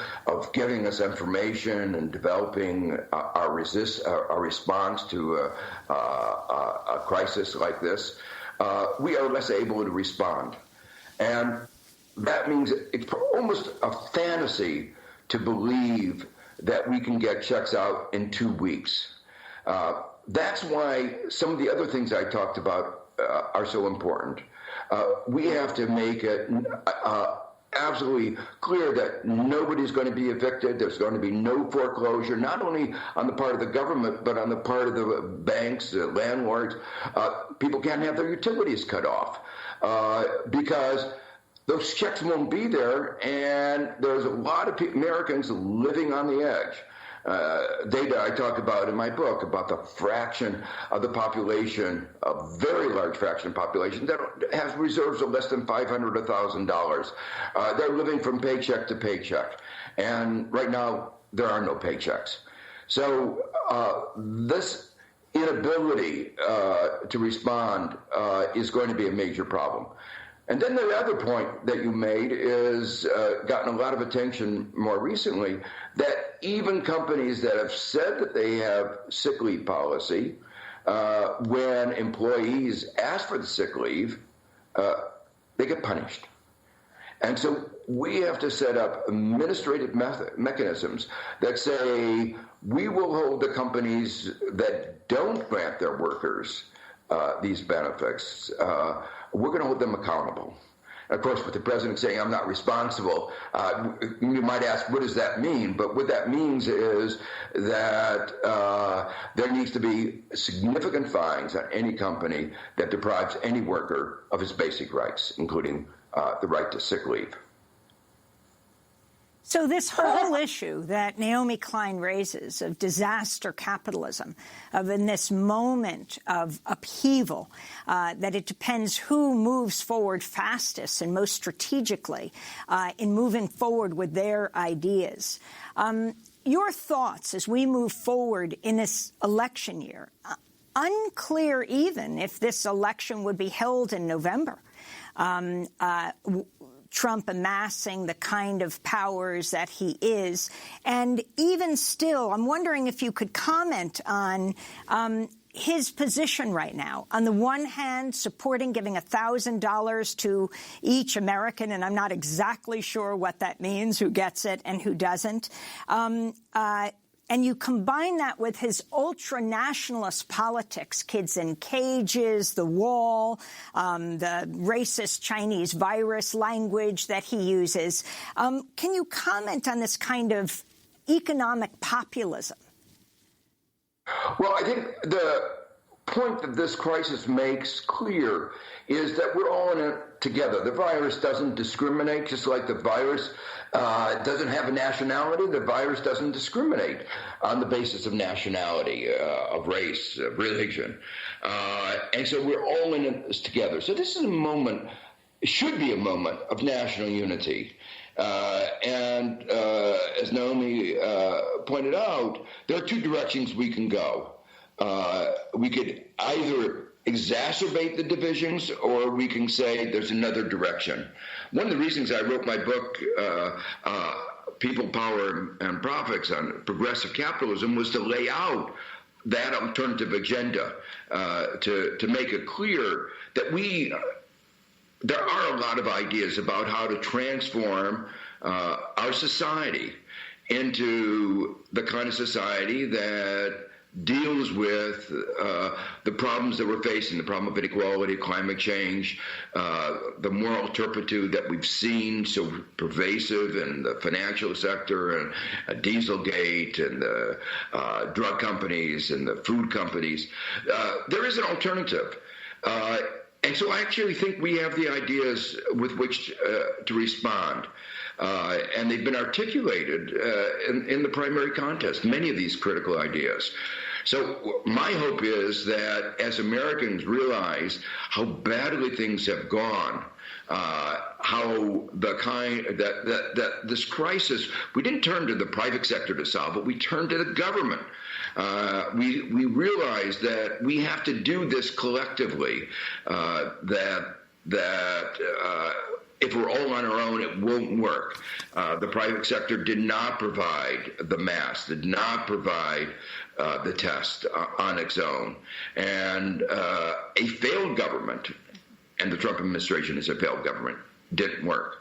giving us information and developing our response to a crisis like this, we are less able to respond. And that means it's almost a fantasy to believe that we can get checks out in 2 weeks. That's why some of the other things I talked about are so important. We have to make it absolutely clear that nobody's going to be evicted. There's going to be no foreclosure, not only on the part of the government, but on the part of the banks, the landlords. People can't have their utilities cut off because those checks won't be there, and there's a lot of Americans living on the edge. Data I talk about in my book about the fraction of the population, a very large fraction of the population that has reserves of less than $500 or $1,000. They're living from paycheck to paycheck. And right now, there are no paychecks. So this inability to respond is going to be a major problem. And then the other point that you made is gotten a lot of attention more recently, that even companies that have said that they have sick leave policy, when employees ask for the sick leave, they get punished. And so we have to set up administrative mechanisms that say we will hold the companies that don't grant their workers these benefits, we're going to hold them accountable. And of course, with the president saying, I'm not responsible, you might ask, what does that mean? But what that means is that there needs to be significant fines on any company that deprives any worker of his basic rights, including the right to sick leave. So this whole issue that Naomi Klein raises of disaster capitalism, of in this moment of upheaval, that it depends who moves forward fastest and most strategically in moving forward with their ideas. Your thoughts as we move forward in this election year, unclear even if this election would be held in November. Trump amassing the kind of powers that he is. And even still, I'm wondering if you could comment on his position right now. On the one hand, supporting giving $1,000 to each American, and I'm not exactly sure what that means, who gets it and who doesn't. And you combine that with his ultra-nationalist politics, kids in cages, the wall, the racist Chinese virus language that he uses. Can you comment on this kind of economic populism? Well, I think the point that this crisis makes clear is that we're all in it together. The virus doesn't discriminate, just like the virus doesn't have a nationality. The virus doesn't discriminate on the basis of nationality, of race, of religion. And so we're all in it together. So this is a moment, it should be a moment of national unity. And as Naomi pointed out, there are two directions we can go. We could either exacerbate the divisions, or we can say there's another direction. One of the reasons I wrote my book, People, Power, and Profits on Progressive Capitalism, was to lay out that alternative agenda, to make it clear that there are a lot of ideas about how to transform our society into the kind of society that deals with the problems that we're facing, the problem of inequality, climate change, the moral turpitude that we've seen so pervasive in the financial sector, and Dieselgate, and the drug companies, and the food companies. There is an alternative. And so I actually think we have the ideas with which to respond. And they've been articulated in the primary contest, many of these critical ideas. So my hope is that as Americans realize how badly things have gone, how that this crisis, we didn't turn to the private sector to solve it, we turned to the government. We realize that we have to do this collectively, if we're all on our own, it won't work. The private sector did not provide the masks, did not provide the test on its own. And a failed government, and the Trump administration is a failed government, didn't work.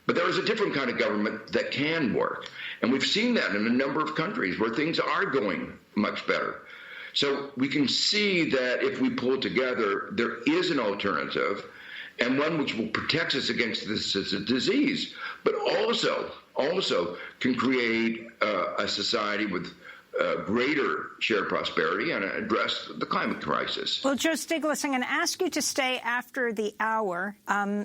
But there is a different kind of government that can work. And we've seen that in a number of countries where things are going much better. So we can see that if we pull it together, there is an alternative, and one which will protect us against this disease, but also can create a society with greater shared prosperity and address the climate crisis. Well, Joe Stiglitz, I'm going to ask you to stay after the hour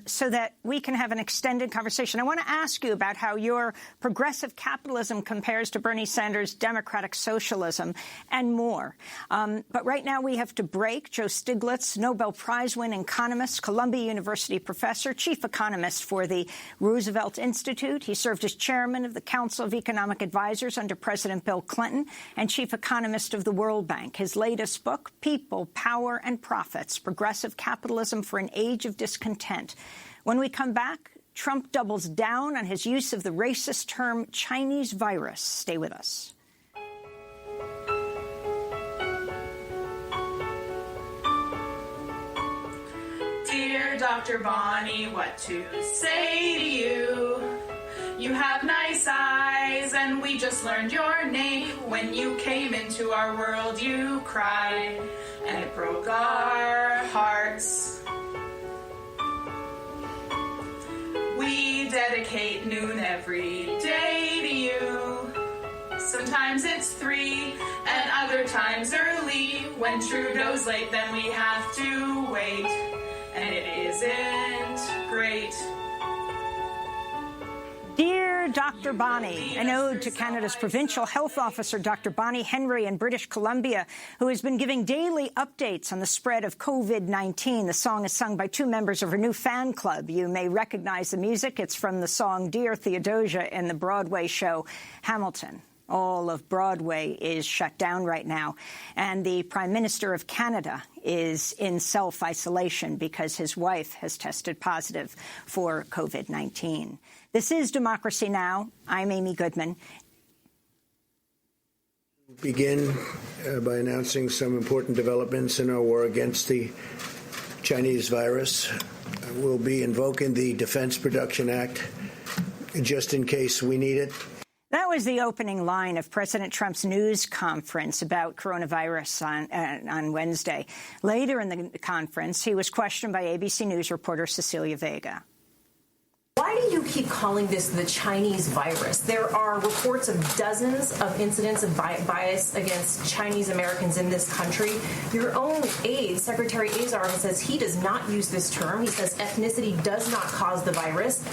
so that we can have an extended conversation. I want to ask you about how your progressive capitalism compares to Bernie Sanders' democratic socialism and more. But right now we have to break. Joe Stiglitz, Nobel Prize-winning economist, Columbia University professor, chief economist for the Roosevelt Institute. He served as chairman of the Council of Economic Advisors under President Bill Clinton and chief economist of the World Bank. His latest book, People, Power, and Profits, Progressive Capitalism for an Age of Discontent. When we come back, Trump doubles down on his use of the racist term Chinese virus. Stay with us. Dear Dr. Bonnie, what to say to you? You have nice eyes, and we just learned your name. When you came into our world, you cried, and it broke our hearts. We dedicate noon every day to you. Sometimes it's 3, and other times early. When Trudeau's late, then we have to wait, and it isn't great. Dear Dr. Bonnie, an ode to Canada's provincial health officer, Dr. Bonnie Henry in British Columbia, who has been giving daily updates on the spread of COVID-19. The song is sung by 2 members of her new fan club. You may recognize the music. It's from the song Dear Theodosia in the Broadway show Hamilton. All of Broadway is shut down right now, and the Prime Minister of Canada is in self-isolation because his wife has tested positive for COVID-19. This is Democracy Now! I'm Amy Goodman. Begin by announcing some important developments in our war against the Chinese virus. We'll be invoking the Defense Production Act just in case we need it. That was the opening line of President Trump's news conference about coronavirus on Wednesday. Later in the conference, he was questioned by ABC News reporter Cecilia Vega. Why do you keep calling this the Chinese virus? There are reports of dozens of incidents of bias against Chinese Americans in this country. Your own aide, Secretary Azar, says he does not use this term. He says ethnicity does not cause the virus.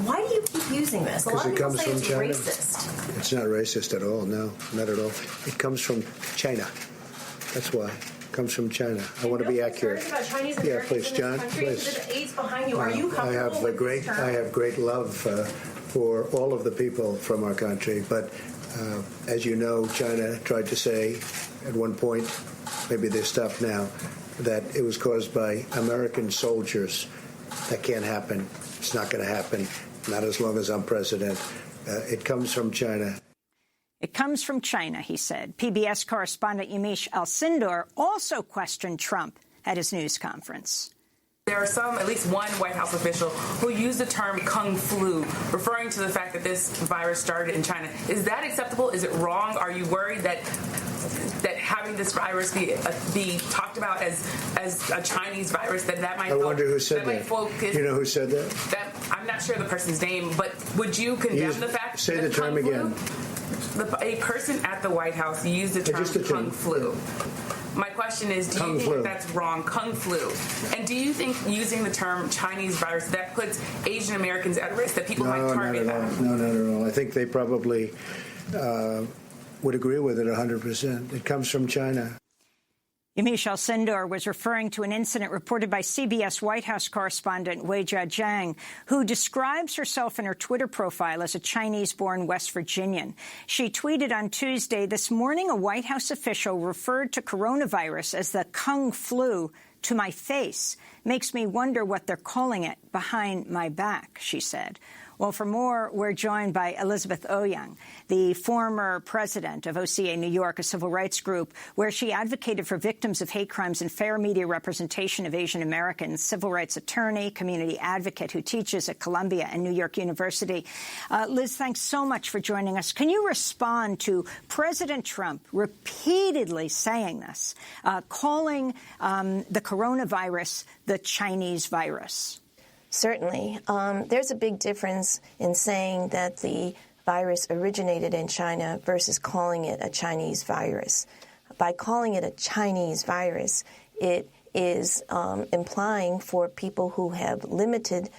Why do you keep using this? A lot of people say it's racist. It's not racist at all. No, not at all. It comes from China. That's why. Comes from China. I want to be accurate. Yeah, please, John. Please. The aides behind you. Are you comfortable with this term? I have great love for all of the people from our country, but as you know, China tried to say at one point, maybe they stopped now, that it was caused by American soldiers. That can't happen. It's not going to happen. Not as long as I'm president. It comes from China. It comes from China, he said. PBS correspondent Yamiche Alcindor also questioned Trump at his news conference. There are some, at least one White House official, who used the term Kung Flu, referring to the fact that this virus started in China. Is that acceptable? Is it wrong? Are you worried that having this virus be talked about as a Chinese virus, that might... I wonder who said that. You know who said that? I'm not sure the person's name, but would you condemn the fact... Say the term again. A person at the White House used the term Kung Flu. My question is, do you think that's wrong, Kung Flu? And do you think using the term Chinese virus, that puts Asian Americans at risk, that people might target that? No, not at all. I think they probably would agree with it 100%. It comes from China. Yamiche Alcindor was referring to an incident reported by CBS White House correspondent Weijia Jiang, who describes herself in her Twitter profile as a Chinese-born West Virginian. She tweeted on Tuesday, "This morning a White House official referred to coronavirus as the Kung Flu to my face. Makes me wonder what they're calling it behind my back, she said. Well, for more, we're joined by Elizabeth Ouyang, the former president of OCA New York, a civil rights group where she advocated for victims of hate crimes and fair media representation of Asian Americans, civil rights attorney, community advocate who teaches at Columbia and New York University. Liz, thanks so much for joining us. Can you respond to President Trump repeatedly saying this, calling the coronavirus the Chinese virus? Certainly. There's a big difference in saying that the virus originated in China versus calling it a Chinese virus. By calling it a Chinese virus, it is implying for people who have limited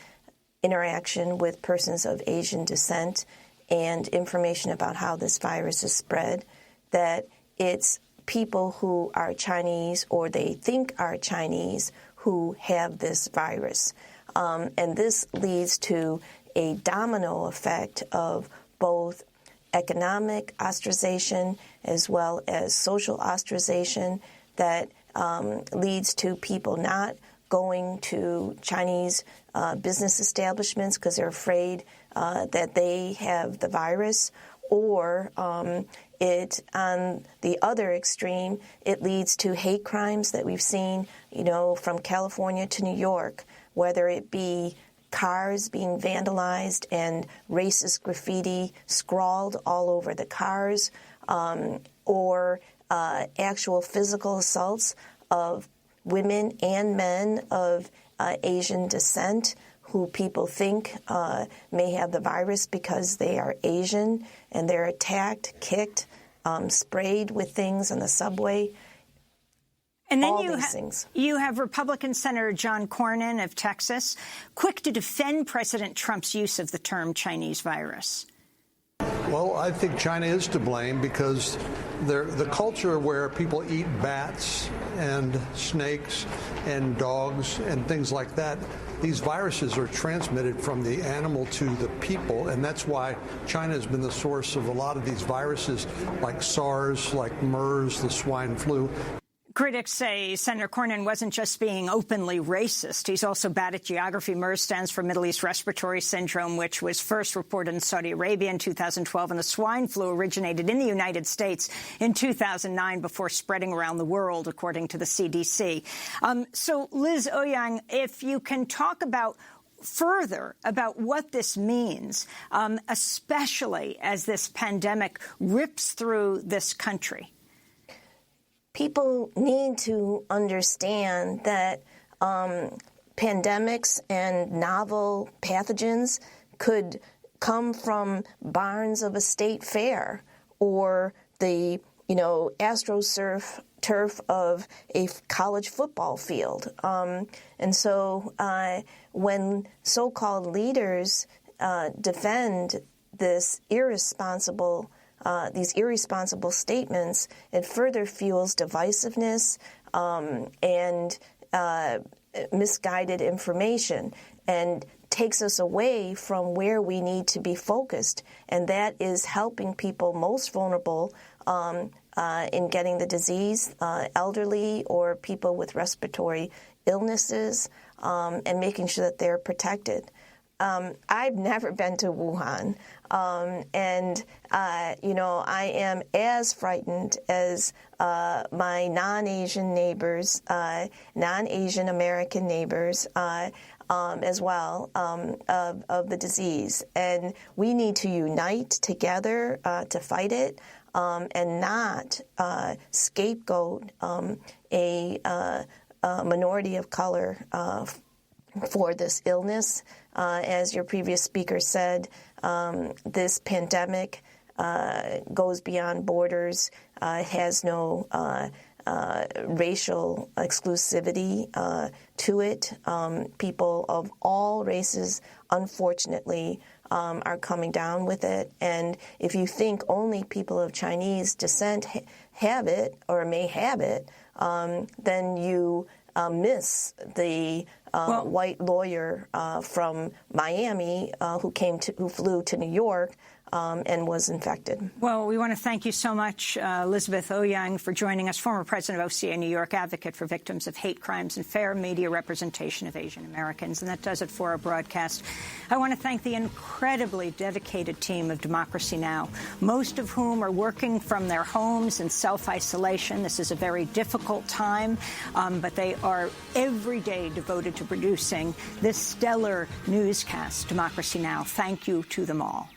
interaction with persons of Asian descent and information about how this virus is spread, that it's people who are Chinese or they think are Chinese who have this virus. And this leads to a domino effect of both economic ostracization as well as social ostracization that leads to people not going to Chinese business establishments because they're afraid that they have the virus, or it, on the other extreme, it leads to hate crimes that we've seen, from California to New York, whether it be cars being vandalized and racist graffiti scrawled all over the cars, or actual physical assaults of women and men of Asian descent who people think may have the virus because they are Asian, and they're attacked, kicked, sprayed with things on the subway. And then you have Republican Senator John Cornyn of Texas, quick to defend President Trump's use of the term Chinese virus. Well, I think China is to blame because the culture where people eat bats and snakes and dogs and things like that, these viruses are transmitted from the animal to the people, and that's why China has been the source of a lot of these viruses like SARS, like MERS, the swine flu. Critics say Senator Cornyn wasn't just being openly racist. He's also bad at geography. MERS stands for Middle East Respiratory Syndrome, which was first reported in Saudi Arabia in 2012, and the swine flu originated in the United States in 2009 before spreading around the world, according to the CDC. So, Liz Ouyang, if you can talk further about what this means, especially as this pandemic rips through this country. People need to understand that pandemics and novel pathogens could come from barns of a state fair or the, AstroTurf turf of a college football field. And so when so-called leaders defend this these irresponsible statements, it further fuels divisiveness and misguided information and takes us away from where we need to be focused, and that is helping people most vulnerable in getting the disease, elderly or people with respiratory illnesses, and making sure that they're protected. I've never been to Wuhan, and I am as frightened as my non-Asian neighbors, non-Asian American neighbors, as well, of the disease. And we need to unite together to fight it, and not scapegoat a minority of color for this illness. As your previous speaker said, this pandemic goes beyond borders, has no racial exclusivity to it. People of all races, unfortunately, are coming down with it. And if you think only people of Chinese descent have it or may have it, then you miss the white lawyer from Miami who flew to New York and was infected. Well, we want to thank you so much, Elizabeth Ouyang, for joining us, former president of OCA New York, advocate for victims of hate crimes and fair media representation of Asian Americans. And that does it for our broadcast. I want to thank the incredibly dedicated team of Democracy Now!, most of whom are working from their homes in self-isolation. This is a very difficult time, but they are every day devoted to producing this stellar newscast, Democracy Now! Thank you to them all.